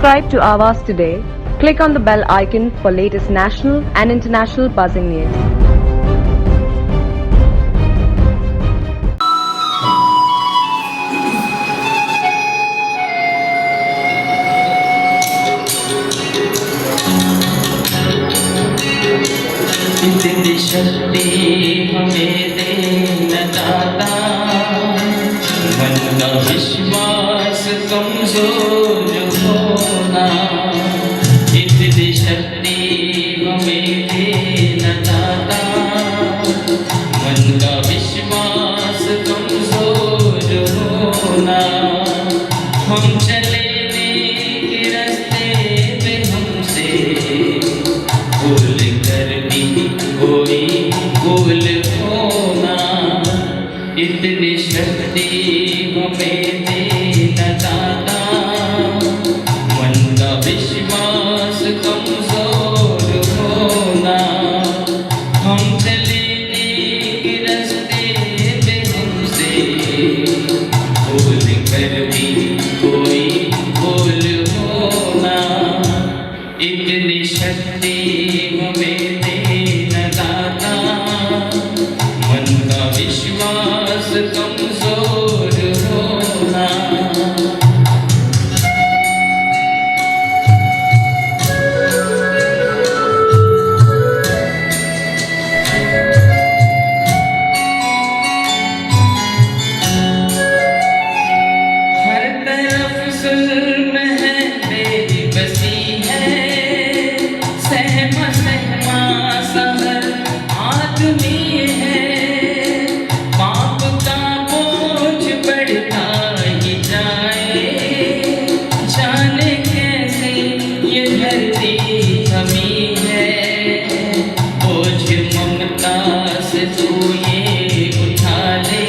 Subscribe to Awaaz today. Click on the bell icon for latest national and international buzzing news. इतनी शक्ति हमें देना दाता, मन का विश्वास कमजोर होना। इतनी शक्ति हमें देना दाता, मन का विश्वास कमजोर होना। हम चले के रास्ते पे हमसे भूल कर भी कोई भूल होना। इतनी शक्ति हमें देना दाता, मन का विश्वास कमजोर होना। हम चले के रास्ते पे हमसे भूल कर भी कोई भूल होना। इतनी शक्ति हमें देना दाता, मन का विश्वास कमजोर होना। हर तरफ जुल्म है, बेबसी है, सहमा सहमा सहर आदमी है। पाप का बोझ बढ़ता ही जाए, जाने कैसे ये धरती थमी है। बोझ ममता से तू ये उठा ले,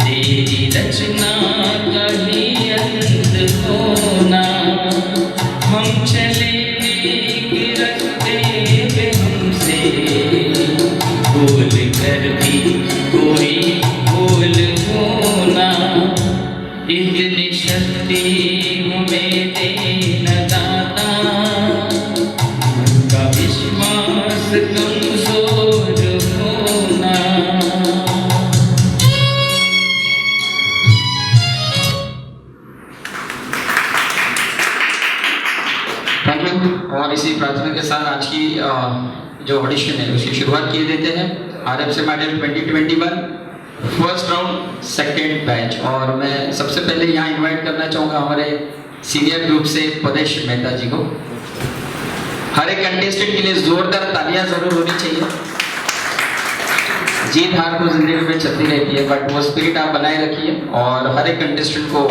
तेरी रचना का ही अंत होना। हम चले के रास्ते पे हमसे भूल कर भी कोई भूल होना। इतनी शक्ति हमें देना दाता, मन का विश्वास कमजोर होना। Thank you. और इसी प्रार्थना के साथ आज की जो ऑडिशन है उसकी शुरुआत किए देते हैं। RFC medal 2021 first round second batch. और मैं सबसे पहले यहाँ इनवाइट करना चाहूँगा हमारे सीनियर ग्रुप से परेश मेहता जी को। हर एक कंटेस्टेंट के लिए जोरदार तालियां जरूर होनी चाहिए। जीत हार तो जिंदगी में चलती रहती है, बट वो स्पिरिट आप बनाए रखिए और हर एक कंटेस्टेंट को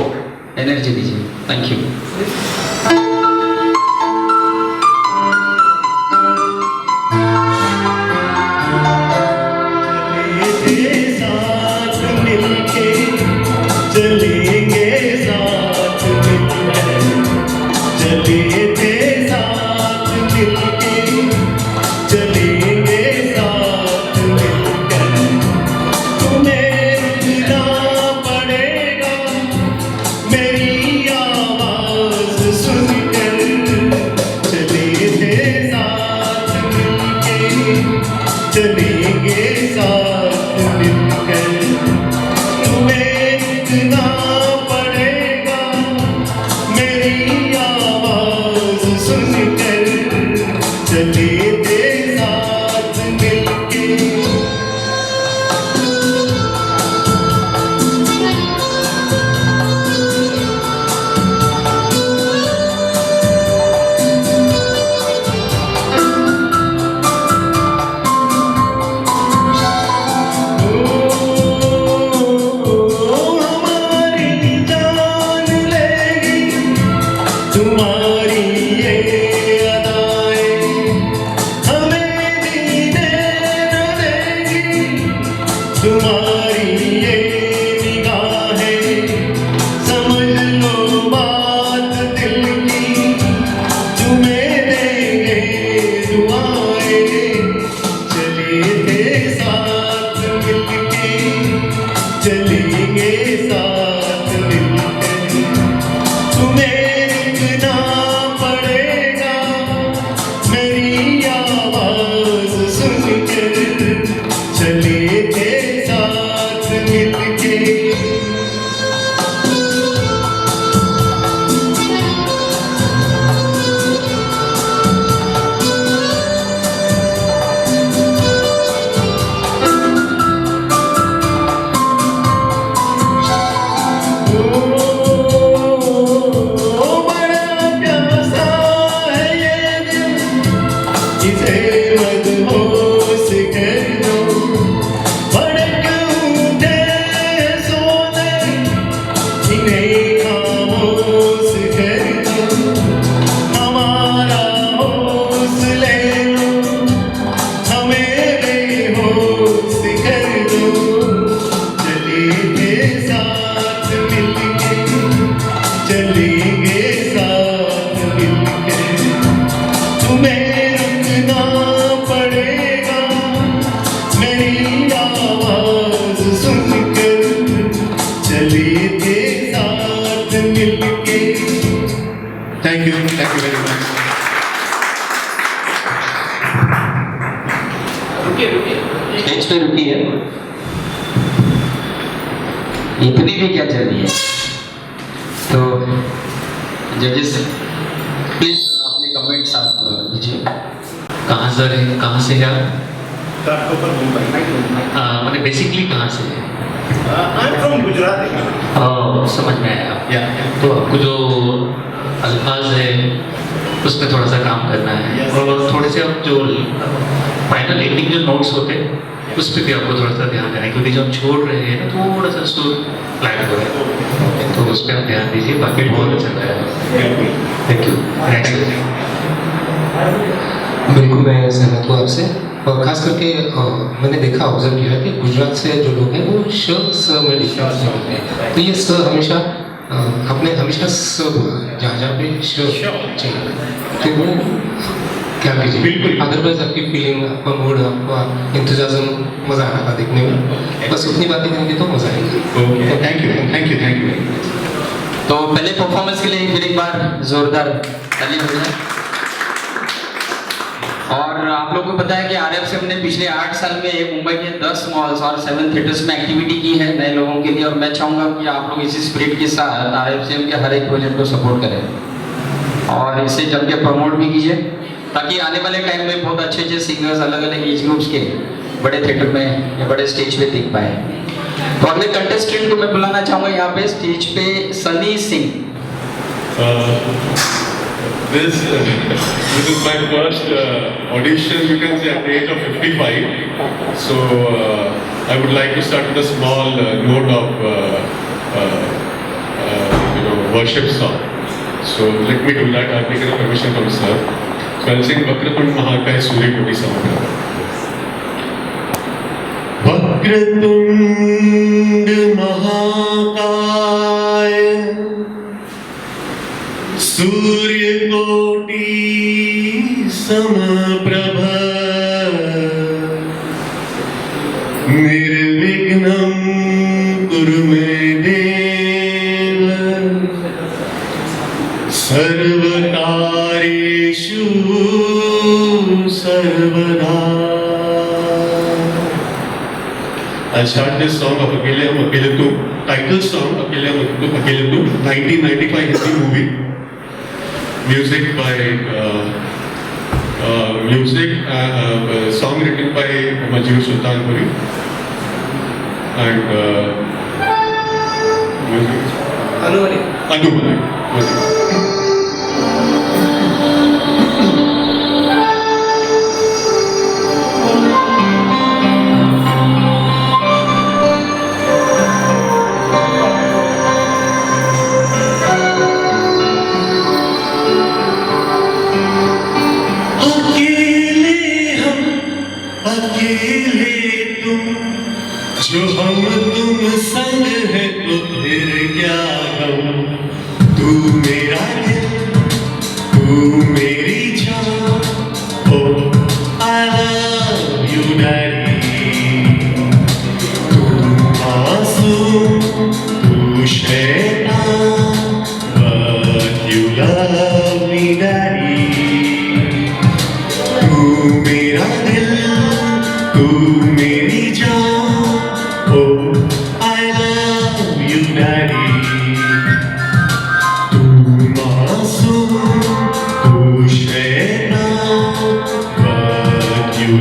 एनर्जी दीजिए। Thank you. चलेंगे साथ मिलकर, तुम्हें रुकना पड़ेगा मेरी आवाज सुनकर, चले थे साथ मिलके। Thank you very much. Stage पे रुकी है, इतनी भी क्या चल रही है। तो जजेस प्लीज अपने कमेंट्स आप दीजिए। कहाँ सर है, कहाँ से है? मैंने बेसिकली कहाँ से है? I'm from Gujarat. समझ में आया। तो आपको जो अल्फाज है उस पर थोड़ा सा काम करना है, और थोड़े से अब जो फाइनल एंडिंग जो नोट्स होते हैं उस पर भी आपको थोड़ा सा ध्यान देना है, क्योंकि जो हम छोड़ रहे हैं ना थोड़ा सा सुर फ्लैट हो रहा है, तो उस पर आप ध्यान दीजिए। बाकी बहुत अच्छा लगा है। Thank you. बिल्कुल मैं सहमत हूँ आपसे, और खास करके मैंने देखा ऑब्जर्व किया कि गुजरात से जो लोग हैं वो श में डिफरेंस होते हैं, तो ये स हमेशा आपने हमेशा स बोला जहाँ जहाँ पे श चाहिए, तो वो क्या कीजिए। बिल्कुल। अदरवाइज आपकी फीलिंग, आपका मूड, आपका इंतजाम मज़ा आ रहा था देखने में। बस उतनी बातें करेंगे तो मज़ा आएगा। Thank you. तो पहले परफॉर्मेंस के लिए फिर एक बार जोरदार ताली बजाएं। और आप लोगों को पता है कि RFCM ने पिछले 8 साल में मुंबई के 10 मॉल्स और 7 थिएटर्स में एक्टिविटी की है नए लोगों के लिए, और मैं चाहूँगा कि आप लोग इसी स्पिरिट के साथ RFCM के हर एक प्रोजेक्ट को सपोर्ट करें और इसे जम के प्रमोट भी कीजिए, ताकि आने वाले टाइम में बहुत अच्छे अच्छे सिंगर्स अलग अलग एज ग्रुप्स के बड़े थिएटर में या बड़े स्टेज पे दिख पाए। तो अगले कंटेस्टेंट को मैं बुलाना चाहूँगा यहाँ पे स्टेज पे Sunny Singh. This is my first audition, you can say, at the age of 55. So I would like to start with a small note of worship song. So let me do that. I'll take a permission from sir. So I'll sing Vakrapand Mahakaya Surya Koti Samudra. Vakratunda महाकाय सूर्यकोटि समप्रभ निर्विघ्नं कुरु मे देव सर्वकार्येषु सर्वदा। I start this song of Akele Hum Akele Tum, title song Akele Hum Akele Tum, 1995 Hindi movie. Music by song written by Majid Sultanpuri and Anu Malik. जो हम तुम संग है तो फिर क्या गम, तू मेरा दिल तू मेरी जान, ओ आई लव यू डैडी। तू मासूम तू शैतान, but you love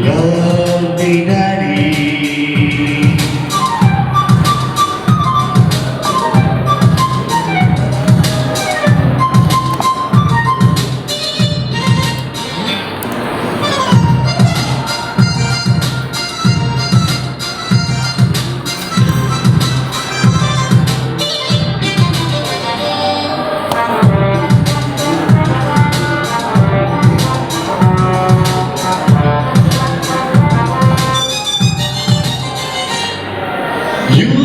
love me, Daddy. यूं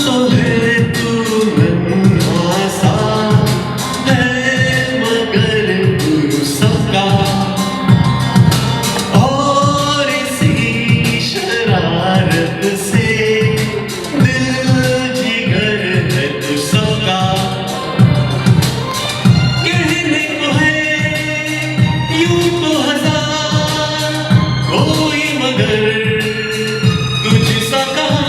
तो है तू नन्हा सा है मगर तू सबका और इसी शरारत से दिल जिगर है तू सबका कहने को है यूं तो हजार कोई मगर तुझसा कहाँ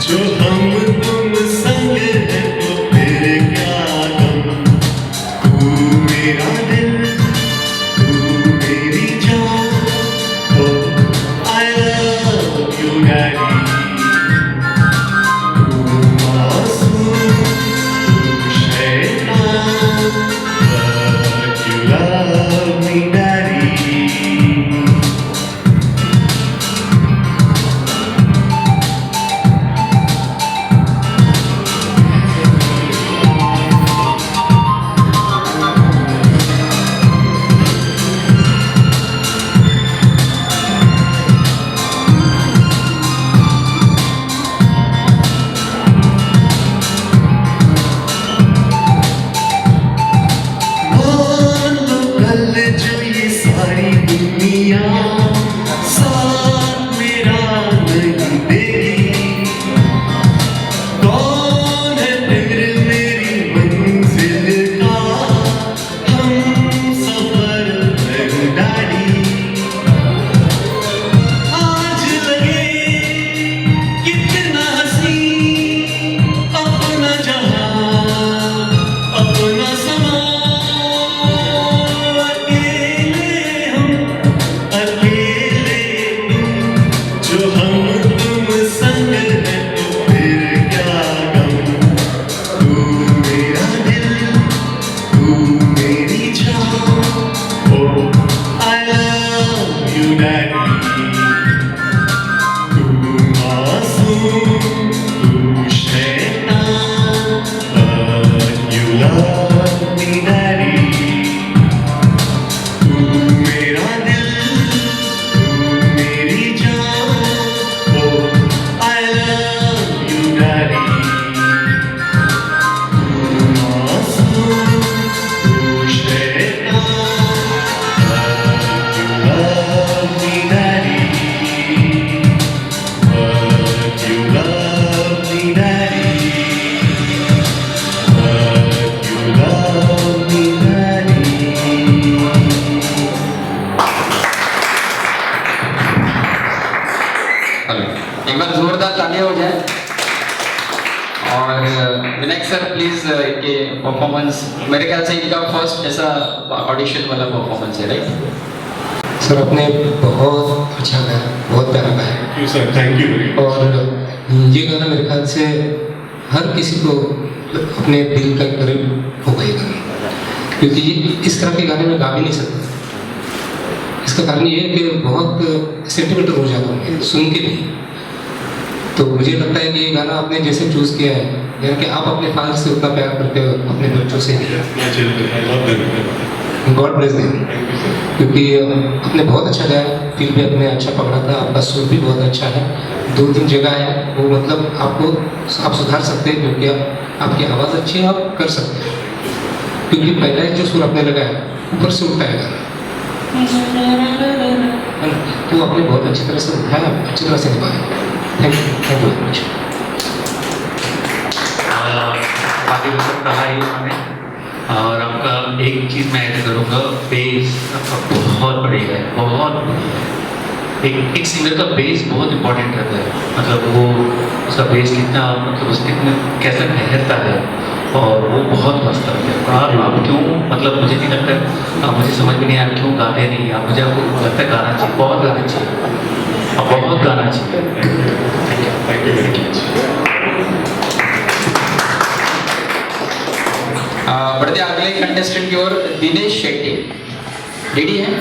जो हम तुम संग है तो फिर क्या गम तू मेरा दिल तू मेरी जान ओ आई लव यू डैडी तू मासूम तू शैतान but you love me daddy मान लो कल जो ये सारी दुनिया साथ मेरा नहीं देगी कौन है फिर मेरी मंजिल का हम सफर है डैडी आज लगे कितना हंसी अपना जहां अपना समा अकेले जो हम तुम संग है तो फिर क्या गम तू मेरा दिल तू मेरी जान ओ आई लव यू डैडी तू मासूम तू शैतान but you love me daddy तू मेरा दिल तू मेरी जान ओ आई लव यू डैडी तू मासूम तू शैतान but you love me daddy but you love me daddy but you love me daddy hello एक बार जोरदार तालियां हो जाए और विनायक सर प्लीज इनके परफॉर्मेंस मेरे ख्याल से इनका फर्स्ट ऐसा ऑडिशन वाला परफॉर्मेंस है राइट सर आपने बहुत अच्छा गाया, बहुत प्यारा गाया Thank you, sir. Thank you. और ये गाना मेरे ख्याल से हर किसी को अपने दिल का करीब होगा ये गाना, क्योंकि इस तरह के गाने में गा भी नहीं सकता। इसका कारण ये है कि बहुत सेंटिमेंटल हो जाता हूँ सुन के भी। तो मुझे लगता है कि ये गाना आपने जैसे चूज़ किया है, यानी कि आप अपने फादर से उतना प्यार करते हो, अपने बच्चों से My children, I love them. God bless them, Thank you, sir. क्योंकि आपने बहुत अच्छा गाया, फील भी आपने अच्छा पकड़ा था, आपका सुर भी बहुत अच्छा है। 2-3 जगह है वो मतलब आपको आप सुधार सकते हैं, क्योंकि आपकी आवाज़ अच्छी है, आप कर सकते हैं। क्योंकि पहला जो सुर आपने लगाया ऊपर से उठा है गाना, तो आपने बहुत अच्छी तरह से उठाया, अच्छी तरह से निभाया। Thank you very much. बाकी तो सब कहा ही उन्होंने, और आपका एक चीज़ मैं ऐड करूँगा, बेस आपका बहुत बढ़िया है, बहुत। एक सिंगर का बेस बहुत इम्पोर्टेंट रहता है, मतलब वो उसका बेस कितना मतलब उसके कैसा ठहरता है, और वो बहुत मस्त लगे। आप क्यों, मतलब मुझे नहीं लगता, आप मुझे समझ में नहीं आया क्यों गाते नहीं आप, मुझे आपको लगता है गाना चाहिए, बहुत गाना चाहिए और बहुत गाना चाहिए। Thank you very much. बढ़ते अगले कंटेस्टेंट की ओर, दिनेश शेट्टी। रेडी है?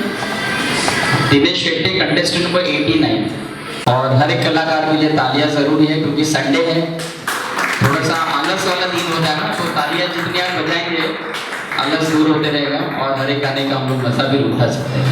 Dinesh Shetty contestant number 89। और हर एक कलाकार के लिए तालियां जरूरी है क्योंकि संडे है, थोड़ा सा आलस वाला दिन होता है ना, तो तालियां जितनी आप बजाएंगे आलस दूर होते रहेगा और हर एक गाने का हम लोग मजा भी उठा सकते हैं।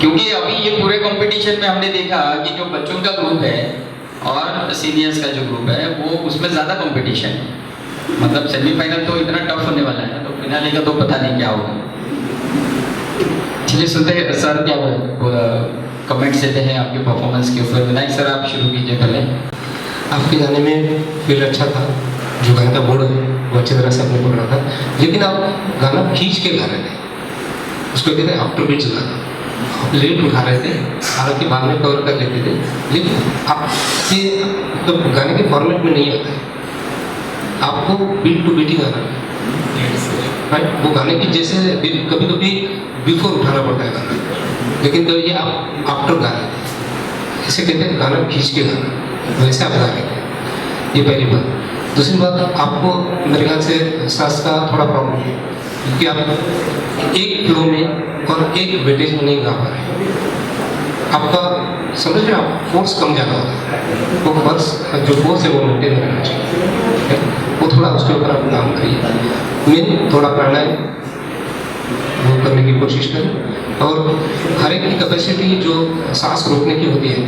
क्योंकि अभी ये पूरे कंपटीशन में हमने देखा कि जो बच्चों का ग्रुप है और सीनियर्स का जो ग्रुप है वो उसमें ज़्यादा कंपटीशन है। मतलब सेमीफाइनल तो इतना टफ होने वाला है, तो फिनाले का तो पता नहीं क्या होगा। चलिए सुनते सर क्या कमेंट्स देते हैं आपके परफॉर्मेंस के ऊपर। विनायक सर आप शुरू कीजिए पहले। आपके गाने में फील अच्छा था, जो गाने का मूड है वो अच्छी तरह से आपने पकड़ा था, लेकिन आप गाना खींच के गा रहे थे, उसको कहते हैं आफ्टर बीट्स गाना। आप लेट उठा रहे थे, हालांकि बाद में कवर कर लेते थे, लेकिन आपके तो गाने के फॉर्मेट में नहीं आता है, आपको बीट टू बीट ही गाना है, राइट। वो गाने की जैसे कभी कभी बिफोर उठाना पड़ता है गाना, लेकिन तो ये आप आफ्टर गा रहे थे, इसे कहते हैं गाना खींच के गाना, वैसे आप गा रहे थे। ये पहली बात। दूसरी बात, आपको मेरे ख्याल से सांस का थोड़ा प्रॉब्लम है, क्योंकि आप एक फ्लो में और एक वेटेज में नहीं गा पा रहे। आपका समझ रहे, आप फोर्स कम ज़्यादा होता है, वो फोर्स जो फोर्स है वो मेंटेन रहना चाहिए, वो थोड़ा उसके ऊपर आप काम करिए। मेन थोड़ा प्राणायाम वो करने की कोशिश करें, और हर एक की कैपेसिटी जो सांस रोकने की होती है,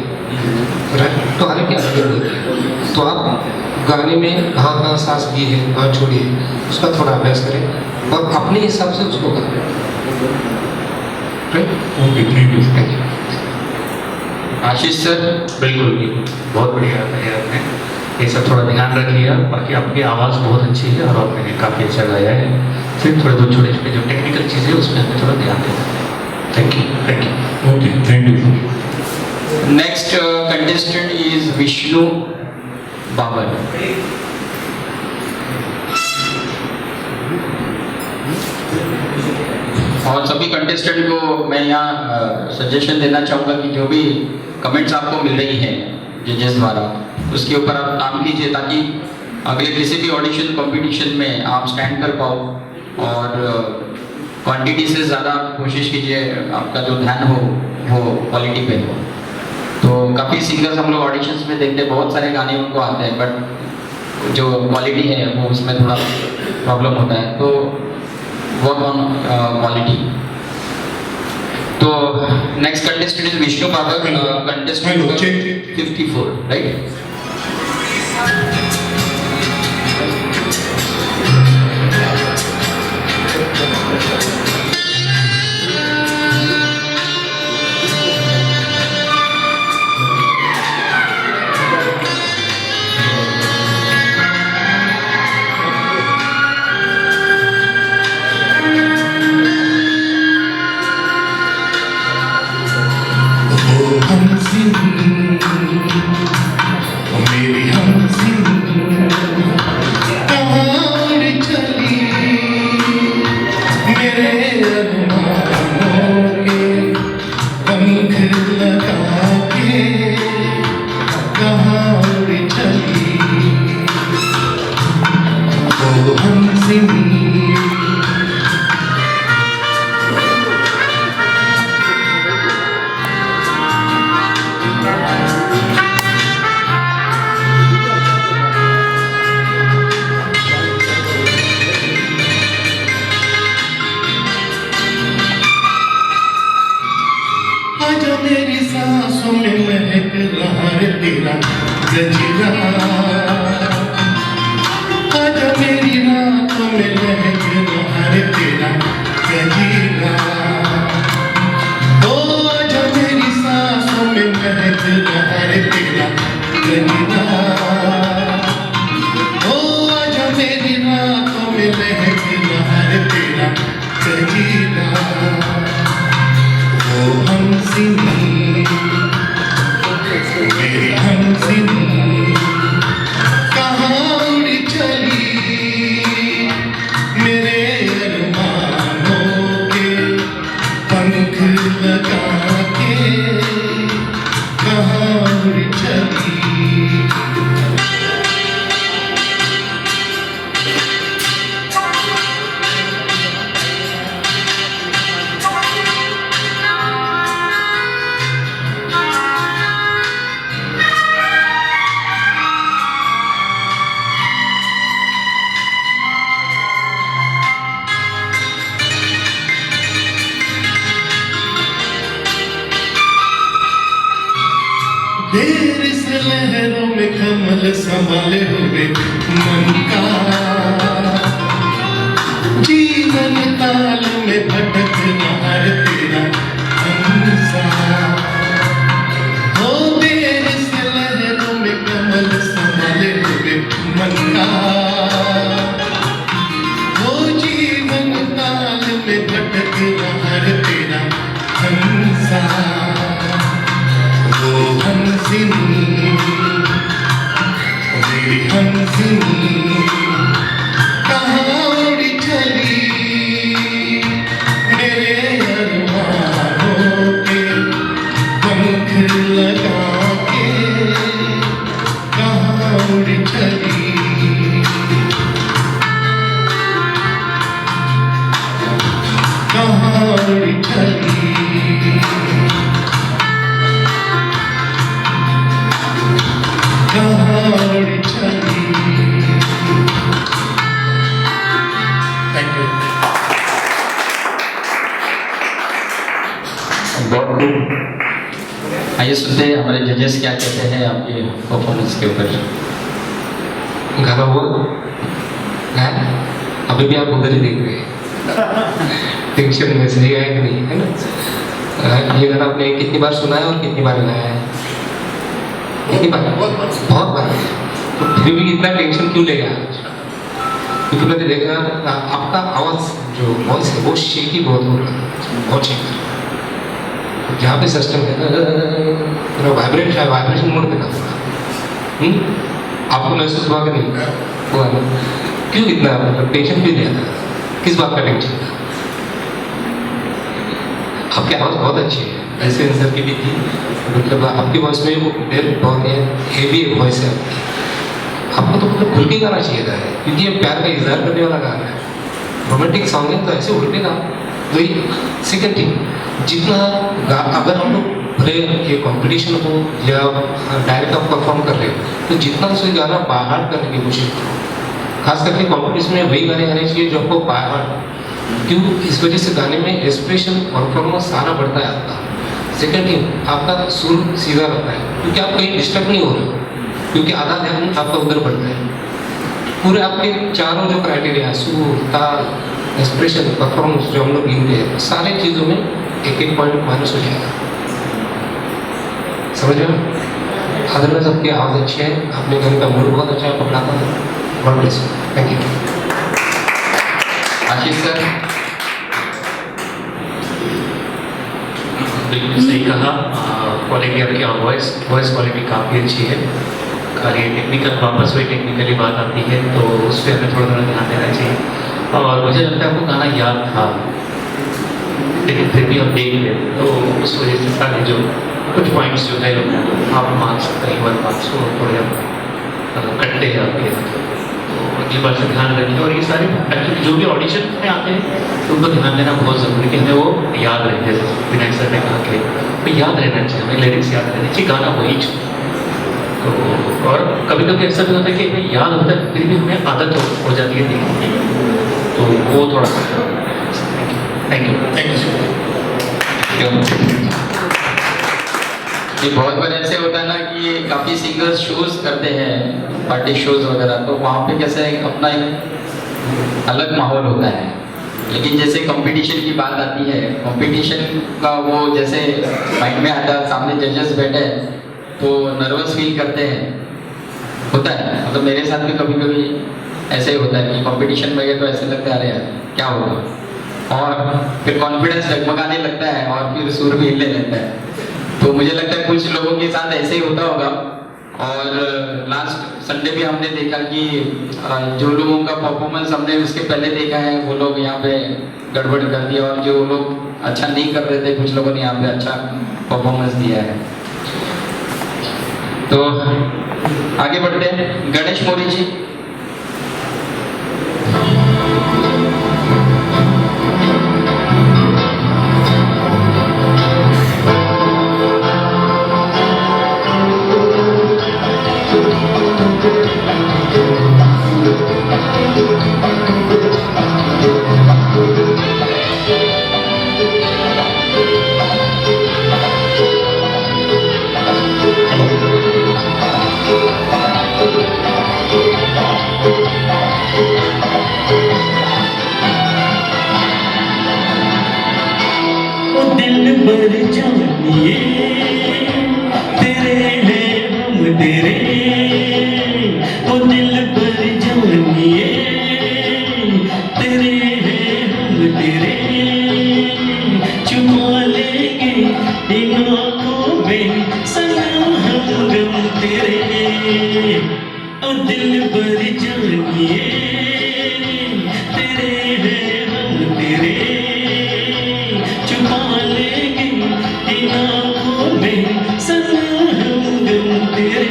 राइट, तो हर एक की अलग अलग होती है। तो आप गाने में कहाँ सांस दी है, कहाँ छोड़ी है, उसका थोड़ा अभ्यास करें और अपने हिसाब से उसको करें, right. Okay, thank you. Ashish sir. बिल्कुल बिल्कुल, बहुत बढ़िया है आपने, ये सब थोड़ा ध्यान रखिए। बाकी आपकी आवाज़ बहुत अच्छी है और आपने काफ़ी अच्छा गाया है, सिर्फ थोड़े बहुत छोटे छोटे जो टेक्निकल चीज़ें उसमें हमें थोड़ा ध्यान देना। Thank you. Okay, thank you. Next contestant is Vishnu Babar. और सभी कंटेस्टेंट को मैं यहाँ सजेशन देना चाहूँगा कि जो भी कमेंट्स आपको मिल रही हैं जजेस द्वारा, उसके ऊपर आप काम कीजिए, ताकि अगले किसी भी ऑडिशन कंपटीशन में आप स्टैंड कर पाओ। और क्वांटिटी से ज़्यादा कोशिश कीजिए, आपका जो ध्यान हो वो क्वालिटी पे हो। तो काफ़ी सिंगर्स हम लोग ऑडिशंस में देखते हैं, बहुत सारे गाने उनको आते हैं, बट जो क्वालिटी है वो उसमें थोड़ा प्रॉब्लम होता है, तो वर्क ऑन क्वालिटी। तो next contestant is Vishnu Babar, contestant 54, right. मेरी हमसिन कहाँ उड़ चली, मेरे अरमानों के पंख लगा के कहाँ उड़ चली, ओ हमसिन। आजा मेरी सांसों में महक रहा है तेरा गजरा, आजा मेरी रातों में महक रहा है तेरा गजरा, ओ आजा मेरी सांसों में महक रहा है तेरा गजरा, ओ आजा मेरी रातों में महक रहा है तेरा गजरा, ओ हमसिनी, मेरी हमसिनी कहाँ उड़ चली, मेरे अरमानों के पंख लगा के कहाँ उड़ चली। देर से लहरों में कमल संभाले हुए मन का, जीवन ताल में भटक रहा है तेरा हंसा, हमसिनी मेरी हमसिनी कहाँ उड़ी चली मेरे अरमानों के पंख लगा के कहाँ उड़ी चली कहाँ उड़ी चली कहाँ उड़ी चली। Thank you. बहुत खूब। आइए सुनते हैं हमारे जजेस क्या कहते हैं आपके परफॉर्मेंस के ऊपर। गाना हुआ है, अभी भी आप उधर ही देख रहे हैं टेंशन में सही है कि नहीं, है ना? ये गाना आपने कितनी बार सुना है और कितनी बार गाया है? कितनी बार? बहुत बार। तो फिर भी इतना टेंशन क्यों ले गया? क्योंकि मैंने देखा आपका आवाज़ जो वॉइस है वो शेकी बहुत हो रहा है, बहुत शेक। जहाँ पे सिस्टम है वाइब्रेशन मोड पे ना, आपको महसूस हुआ कि नहीं हुआ ना? क्यों इतना मतलब टेंशन क्यों लिया था? किस बात का टेंशन था? आपकी आवाज़ बहुत अच्छी है, ऐसे आंसर की भी थी, मतलब आपकी वॉइस में वो डेप्थ बहुत है, हेवी वॉइस है आपको, तो मतलब खुल के गाना चाहिए था, क्योंकि ये प्यार का इजहार करने वाला गाना है, रोमांटिक सॉन्ग है, तो ऐसे उड़ के गाओ। तो ये सेकेंड थिंग, जितना अगर हम लोग भले ये कंपटीशन हो या डायरेक्ट आप परफॉर्म कर रहे हो, तो जितना उसे गाना बाहर करने की कोशिश करो। खास करके कंपटीशन में वही गाने आने चाहिए जो आपको बाहर, क्यों? इस वजह से गाने में एक्सप्रेशन परफॉर्मेंस सारा बढ़ता है आपका। सेकेंड थिंग, आपका सुर सीधा रहता है, क्योंकि आप कहीं डिस्टर्ब नहीं हो रहे, क्योंकि आधा ध्यान आपका उधर बढ़ता है। पूरे आपके चारों जो क्राइटेरिया, सुर, ताल, एक्सप्रेशन, परफॉर्मेंस जो हम लोग गिनते हैं, सारे चीज़ों में एक एक पॉइंट माइनस हो जाएगा। समझ रहे हो? अदरवाइज आपकी आवाज़ अच्छी है, आपने गाने का मूड बहुत अच्छा है, पकड़ा था। God bless you. Thank you. Ashish sir. बिल्कुल सही कहा, क्वालिटी आपकी वॉइस क्वालिटी काफ़ी अच्छी है। खाली टेक्निकल वापस वही टेक्निकली बात आती है, तो उस पर हमें थोड़ा ध्यान देना चाहिए। और मुझे लगता है आपको गाना याद था, लेकिन फिर भी हम देख लें, तो उस वजह से सारे जो कुछ पॉइंट्स जो है आप मार्क्स कई बार मार्क्स को थोड़े कटते हैं आपके, तो अगली बार से ध्यान रखें। और ये सारे एक्चुअली जो भी ऑडिशन में आते हैं तो उनको ध्यान देना बहुत ज़रूरी है कि हमें वो याद रहे। जैसे विनायक सर ने कहा कि तो याद रहना चाहिए, हमें लिरिक्स याद रहना चाहिए, गाना वही चाहिए। तो और कभी कभी ऐसा भी होता है कि हमें याद होता है, फिर भी हमें आदत हो जाती है देखने की, तो वो थोड़ा सा। Thank you. ये बहुत बार ऐसे होता है ना कि काफ़ी सिंगर्स शोज करते हैं, पार्टी शोज वगैरह, तो वहाँ पे कैसे अपना एक अलग माहौल होता है। लेकिन जैसे कंपटीशन की बात आती है, कंपटीशन का वो जैसे माइंड में आता है, सामने जजेस बैठे हैं तो नर्वस फील करते हैं, होता है। मतलब मेरे साथ भी कभी कभी ऐसे ही होता है कि कंपटीशन में गए तो ऐसे लगता है अरे यार क्या होगा, और फिर कॉन्फिडेंस डगमगाने लगता है और फिर सुर भी हिलने लगता है। तो मुझे लगता है कुछ लोगों के साथ ऐसे ही होता होगा। और लास्ट संडे भी हमने देखा कि जो लोगों का परफॉर्मेंस हमने उसके पहले देखा है वो लोग यहाँ पे गड़बड़ कर दिया, और जो लोग अच्छा नहीं कर रहे थे कुछ लोगों ने यहाँ पे अच्छा परफॉर्मेंस दिया है। तो आगे बढ़ते हैं, गणेश मौर्य जी। पर जानिए तेरे हैं हम तेरे, ओ दिल पर जानिए तेरे हैं हम तेरे, चुमा लेंगे इन आँखों में सनम हम तेरे ओ दिल भर जानिए तेरे हैं हम तेरे छुपा लेंगे इन आँखों में सनम गम तेरे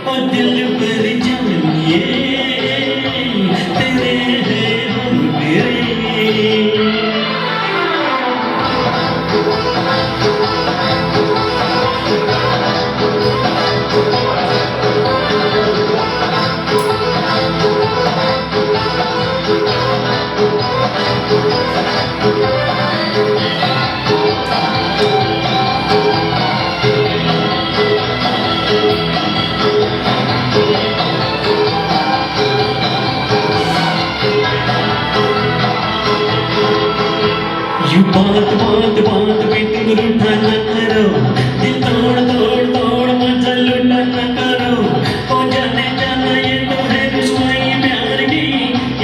ओ दिल भर जानिए तेरे हैं हम तेरे बात बात बात पे तुम रूठा न करो दिल तोड़ तोड़ तोड़ मजा लूटा न करो ओ जाने जाना ये तो है रुसवाई प्यार की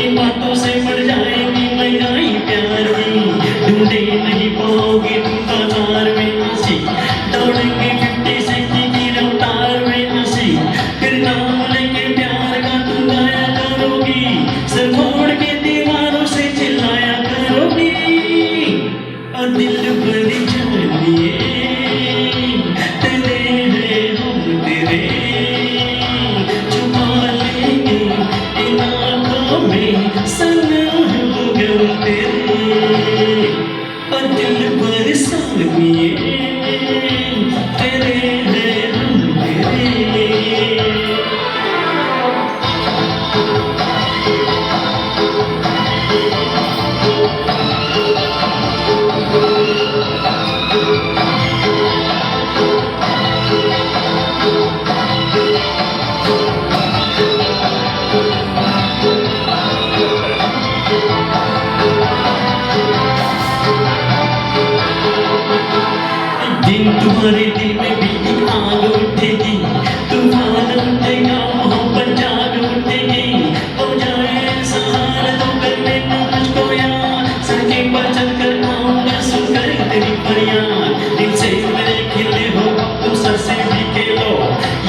इन बातों से बढ़ जाएगी महंगाई प्यार की ढूंढे नहीं पाओगे तुम बाजार में हंसी दौड़ेंगे 50 60 की रफ्तार में हंसी फिर नाम लेके प्यार का तुम गाया करोगी सर फोड़ के दीवारों से चिल्लाया करोगी और दिल भर जानिए तेरे हैं हम तेरे छुपा लेंगे इन आँखों में सनम गम तेरे और दिल भर जानिए तेरे हैं हम तेरे दिन तुम्हारे दिल में भी एक आग उठेगी तूफान उठेगा मोहब्बत जाग उठेगी हो जाए सहारा तो कर लेना मुझको यार सड़कें पर चलकर आऊंगा सुनकर तेरी फरियाद दिल से मेरे खिले हो तुम सर से भी खेलो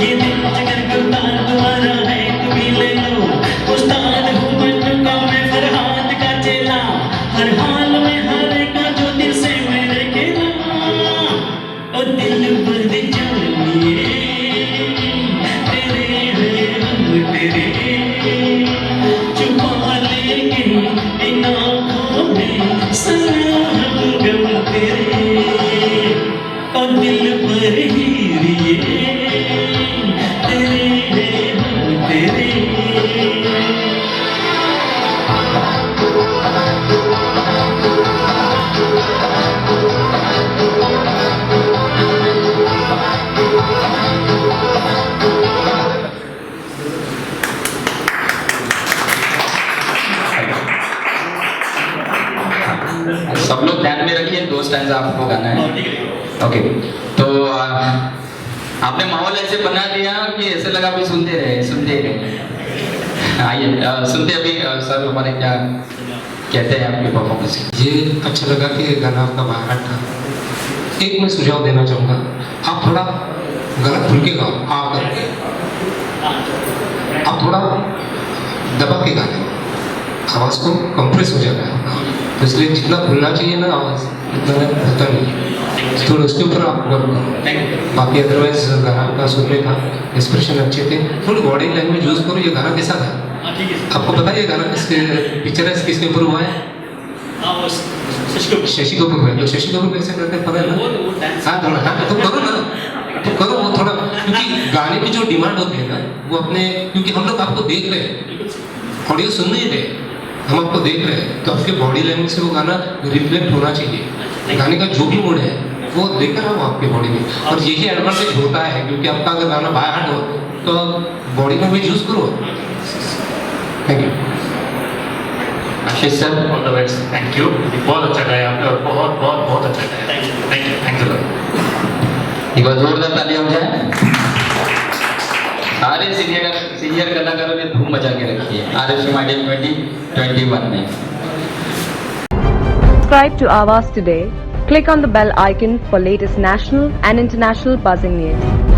ये दिल जिगर का तार तुम्हारा है तुम ही ले लो उस्ताद हूँ बन चुका मैं फरहाद का चेला हर हाल में हर का जो दिल से मेरे खेला और दिल भर जानिए तेरे हैं हम तेरे छुपा लेंगे इन आँखों में सनम गम तेरे और दिल भर हीरिए तेरे हैं हम तेरे सब लोग ध्यान में रखिए, 2 स्टैंजा आपको गाना है। ओके, तो आपने माहौल ऐसे बना दिया कि ऐसे लगा भी सुनते रहे। आइए सुनते अभी सर हमारे क्या कहते हैं आपके परफॉर्मेंस। ये अच्छा लगा कि ये गाना आपका बाहर था। एक मैं सुझाव देना चाहूँगा, आप थोड़ा गला खुल के गाओ, आ करके आप थोड़ा दबा के गाने, आवाज़ को कंप्रेस हो जाता है, तो इसलिए जितना खुलना चाहिए ना आवाज़ उतना होता नहीं है, थोड़ा उसके ऊपर आप वर्क करो। बाकी अदरवाइज गाना का सुनने का एक्सप्रेशन अच्छे थे, थोड़ी बॉडी लैंग्वेज यूज़ करो। ये गाना कैसा था आपको पता है? ये गाना किसके पिक्चराइज किसके ऊपर हुआ है? शशि कपूर है। तो शशि कपूर कैसे करते हैं पता है ना? हाँ थोड़ा, हाँ तो करो ना, तो करो वो थोड़ा, क्योंकि गाने की जो डिमांड होती है ना वो अपने, क्योंकि हम लोग आपको देख रहे हैं, ऑडियो सुन नहीं रहे, हम आपको देख रहे हैं, तो आपके बॉडी लैंग्वेज से वो गाना रिफ्लेक्ट होना चाहिए। गाने का जो भी मूड है वो लेकर आओ आपके बॉडी में, और यही एडवांटेज होता है, क्योंकि आपका अगर गाना बाय हार्ट हो तो बॉडी लैंग्वेज यूज करो। Thank you. Ashish sir, all the best. Thank you, बहुत अच्छा गाया आपने, और बहुत बहुत बहुत अच्छा गाया। Thank you. एक बार जोरदार ताली हो जाए। सारे सीनियर कलाकारों ने धूम मचा के रखी है RFC Model 2021 में। Subscribe to Awaaz today. Click on the bell icon for latest national and international buzzing news.